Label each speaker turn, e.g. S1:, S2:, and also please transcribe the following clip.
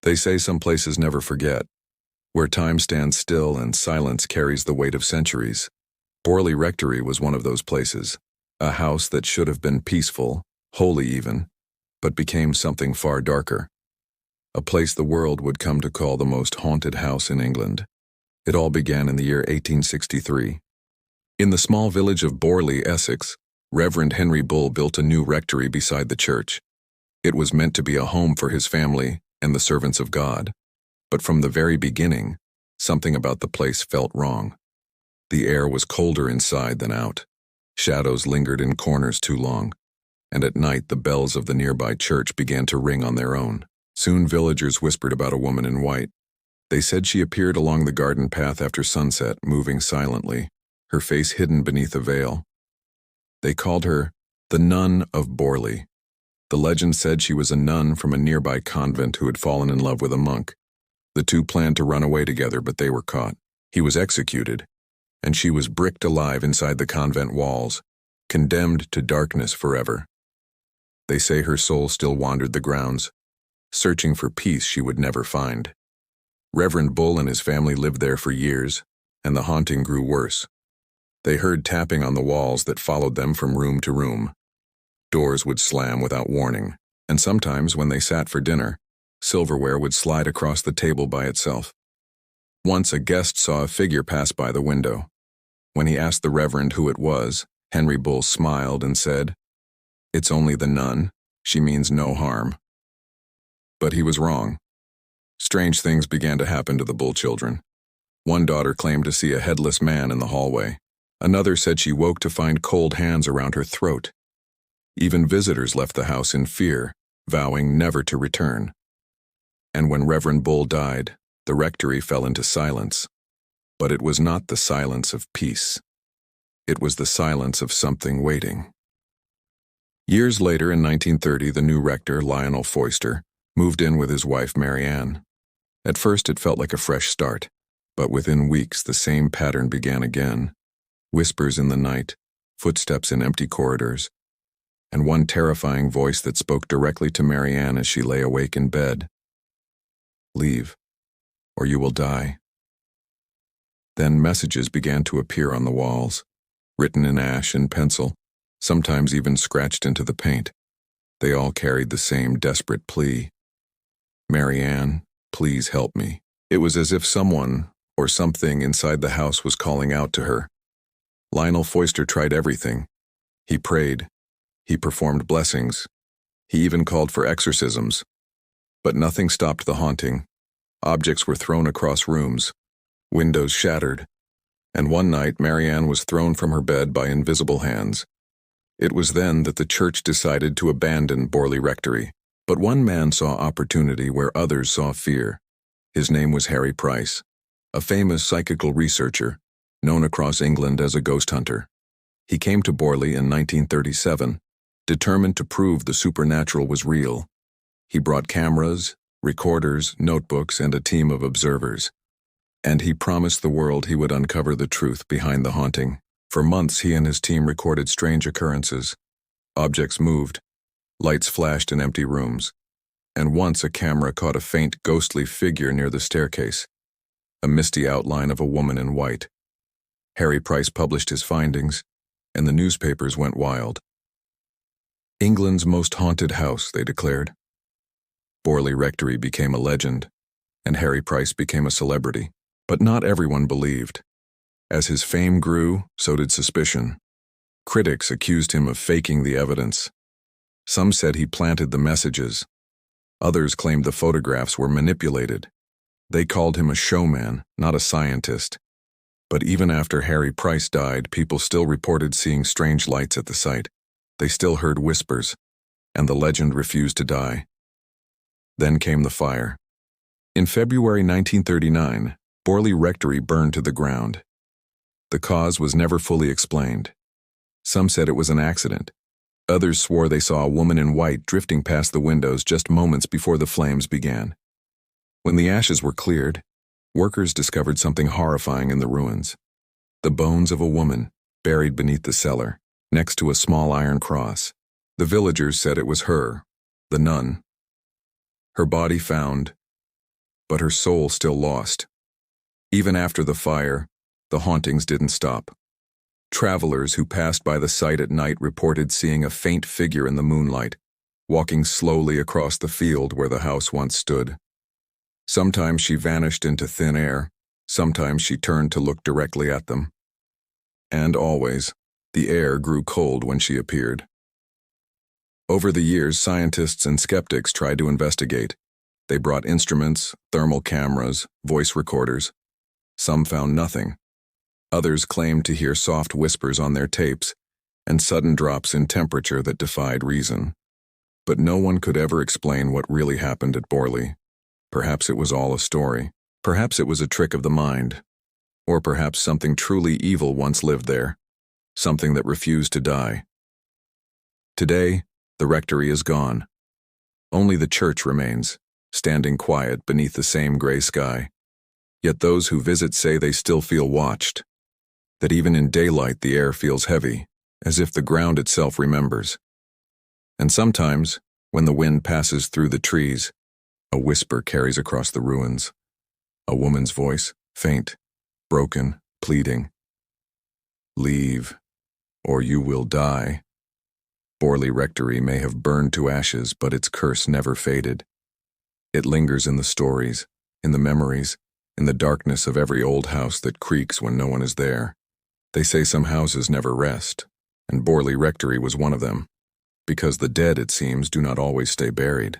S1: They say some places never forget, where time stands still and silence carries the weight of centuries. Borley Rectory was one of those places, a house that should have been peaceful, holy even, but became something far darker. A place the world would come to call the most haunted house in England. It all began in the year 1863. In the small village of Borley, Essex, Reverend Henry Bull built a new rectory beside the church. It was meant to be a home for his family and the servants of God. But from the very beginning, something about the place felt wrong. The air was colder inside than out. Shadows lingered in corners too long, and at night the bells of the nearby church began to ring on their own. Soon villagers whispered about a woman in white. They said she appeared along the garden path after sunset, moving silently, her face hidden beneath a veil. They called her the Nun of Borley. The legend said she was a nun from a nearby convent who had fallen in love with a monk. The two planned to run away together, but they were caught. He was executed, and she was bricked alive inside the convent walls, condemned to darkness forever. They say her soul still wandered the grounds, searching for peace she would never find. Reverend Bull and his family lived there for years, and the haunting grew worse. They heard tapping on the walls that followed them from room to room. Doors would slam without warning, and sometimes when they sat for dinner, silverware would slide across the table by itself. Once a guest saw a figure pass by the window. When he asked the reverend who it was, Henry Bull smiled and said, "It's only the nun. She means no harm." But he was wrong. Strange things began to happen to the Bull children. One daughter claimed to see a headless man in the hallway. Another said she woke to find cold hands around her throat. Even visitors left the house in fear, vowing never to return. And when Reverend Bull died, the rectory fell into silence. But it was not the silence of peace. It was the silence of something waiting. Years later, in 1930, the new rector, Lionel Foyster, moved in with his wife, Marianne. At first, it felt like a fresh start, but within weeks, the same pattern began again. Whispers in the night, footsteps in empty corridors, and one terrifying voice that spoke directly to Marianne as she lay awake in bed. "Leave, or you will die." Then messages began to appear on the walls, written in ash and pencil, sometimes even scratched into the paint. They all carried the same desperate plea. "Marianne, please help me." It was as if someone or something inside the house was calling out to her. Lionel Foyster tried everything. He prayed. He performed blessings. He even called for exorcisms. But nothing stopped the haunting. Objects were thrown across rooms. Windows shattered. And one night, Marianne was thrown from her bed by invisible hands. It was then that the church decided to abandon Borley Rectory. But one man saw opportunity where others saw fear. His name was Harry Price, a famous psychical researcher, known across England as a ghost hunter. He came to Borley in 1937, determined to prove the supernatural was real. He brought cameras, recorders, notebooks, and a team of observers. And he promised the world he would uncover the truth behind the haunting. For months, he and his team recorded strange occurrences. Objects moved, lights flashed in empty rooms, and once a camera caught a faint, ghostly figure near the staircase, a misty outline of a woman in white. Harry Price published his findings, and the newspapers went wild. "England's most haunted house," they declared. Borley Rectory became a legend, and Harry Price became a celebrity. But not everyone believed. As his fame grew, so did suspicion. Critics accused him of faking the evidence. Some said he planted the messages. Others claimed the photographs were manipulated. They called him a showman, not a scientist. But even after Harry Price died, people still reported seeing strange lights at the site. They still heard whispers, and the legend refused to die. Then came the fire. In February 1939, Borley Rectory burned to the ground. The cause was never fully explained. Some said it was an accident. Others swore they saw a woman in white drifting past the windows just moments before the flames began. When the ashes were cleared, workers discovered something horrifying in the ruins. The bones of a woman, buried beneath the cellar, next to a small iron cross. The villagers said it was her, the nun. Her body found, but her soul still lost. Even after the fire, the hauntings didn't stop. Travelers who passed by the site at night reported seeing a faint figure in the moonlight, walking slowly across the field where the house once stood. Sometimes she vanished into thin air, sometimes she turned to look directly at them. And always, the air grew cold when she appeared. Over the years, scientists and skeptics tried to investigate. They brought instruments, thermal cameras, voice recorders. Some found nothing. Others claimed to hear soft whispers on their tapes and sudden drops in temperature that defied reason. But no one could ever explain what really happened at Borley. Perhaps it was all a story. Perhaps it was a trick of the mind. Or perhaps something truly evil once lived there. Something that refused to die. Today, the rectory is gone. Only the church remains, standing quiet beneath the same gray sky. Yet those who visit say they still feel watched. That even in daylight the air feels heavy, as if the ground itself remembers. And sometimes, when the wind passes through the trees, a whisper carries across the ruins. A woman's voice, faint, broken, pleading. Leave, or you will die. Borley Rectory may have burned to ashes, but its curse never faded. It lingers in the stories, in the memories, in the darkness of every old house that creaks when no one is there. They say some houses never rest, and Borley Rectory was one of them, because the dead, it seems, do not always stay buried.